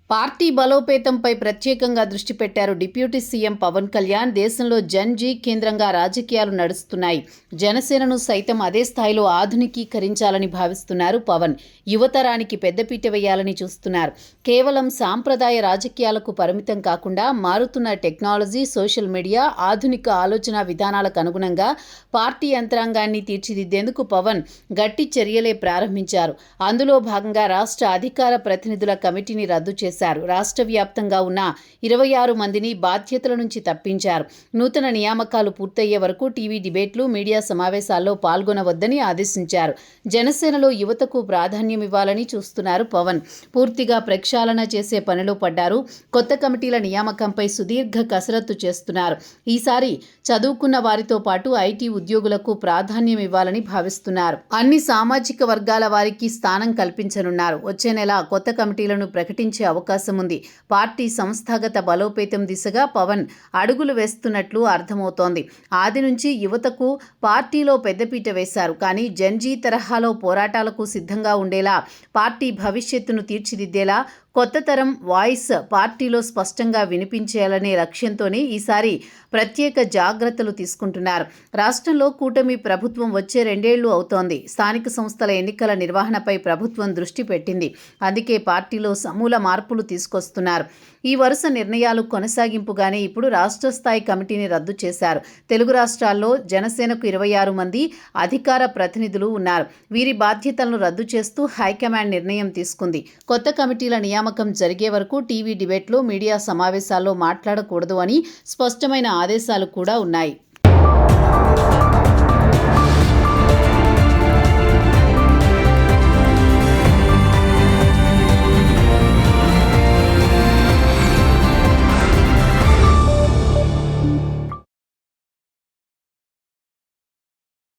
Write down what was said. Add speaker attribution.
Speaker 1: Party బలోపేతంపై ప్రత్యేకంగా దృష్టి పెట్టారు డిప్యూటీ సీఎం పవన్ కళ్యాణ్. దేశంలో జన్-జీ కేంద్రంగా రాజకీయాలు నడుస్తున్నాయి. జనసేనను సైతం అదే స్థాయిలో ఆధునికీకరించాలని భావిస్తున్నారు పవన్. యువతరానికి పెద్దపీట వేయాలని చూస్తున్నారు. కేవలం సాంప్రదాయ రాజకీయాలకు పరిమితం కాకుండా మారుతున్న టెక్నాలజీ, సోషల్ మీడియా, ఆధునిక ఆలోచన విధానాలకు అనుగుణంగా పార్టీ యంత్రాంగాన్ని తీర్చిదిద్దేందుకు పవన్ గట్టి చర్యలే ప్రారంభించారు. అందులో భాగంగా రాష్ట్ర అధికార ప్రతినిధుల కమిటీని రద్దు చేశారు. రాష్ట్ర వ్యాప్తంగా ఉన్న 26 మందిని బాధ్యతల నుంచి తప్పించారు. నూతన నియామకాలు పూర్తయ్యే వరకు టీవీ డిబేట్లు, మీడియా సమావేశాల్లో పాల్గొనవద్దని ఆదేశించారు. జనసేనలో యువతకు ప్రాధాన్యమివ్వాలని చూస్తున్నారు పవన్. పూర్తిగా ప్రక్షాళన చేసే పనిలో పడ్డారు. కొత్త కమిటీల నియామకంపై సుదీర్ఘ కసరత్తు చేస్తున్నారు. ఈసారి చదువుకున్న వారితో పాటు ఐటీ ఉద్యోగులకు ప్రాధాన్యమివ్వాలని భావిస్తున్నారు. అన్ని సామాజిక వర్గాల వారికి స్థానం కల్పించనున్నారు. వచ్చే నెల కొత్త కమిటీలను ప్రకటించే అవకాశం ఉంది. పార్టీ సంస్థాగత బలోపేతం దిశగా పవన్ అడుగులు వేస్తున్నట్లు అర్థమవుతోంది. ఆది నుంచి యువతకు పార్టీలో పెద్దపీట వేశారు. కానీ జన్-జీ తరహాలో పోరాటాలకు సిద్ధంగా ఉండేలా, పార్టీ భవిష్యత్తును తీర్చిదిద్దేలా కొత్త తరం వాయిస్ పార్టీలో స్పష్టంగా వినిపించేయాలనే లక్ష్యంతోనే ఈసారి ప్రత్యేక జాగ్రత్తలు తీసుకుంటున్నారు. రాష్ట్రంలో కూటమి ప్రభుత్వం వచ్చే 2 ఏళ్లు అవుతోంది. స్థానిక సంస్థల ఎన్నికల నిర్వహణపై ప్రభుత్వం దృష్టి పెట్టింది. అందుకే పార్టీలో సమూల మార్పులు తీసుకొస్తున్నారు. ఈ వరుస నిర్ణయాలు కొనసాగింపుగానే ఇప్పుడు రాష్ట్ర స్థాయి కమిటీని రద్దు చేశారు. తెలుగు రాష్ట్రాల్లో జనసేనకు 26 మంది అధికార ప్రతినిధులు ఉన్నారు. వీరి బాధ్యతలను రద్దు చేస్తూ హైకమాండ్ నిర్ణయం తీసుకుంది. కొత్త కమిటీల నియామకం జరిగే వరకు టీవీ డిబేట్లు, మీడియా సమావేశాల్లో మాట్లాడకూడదు అని స్పష్టమైన ఆదేశాలు కూడా ఉన్నాయి.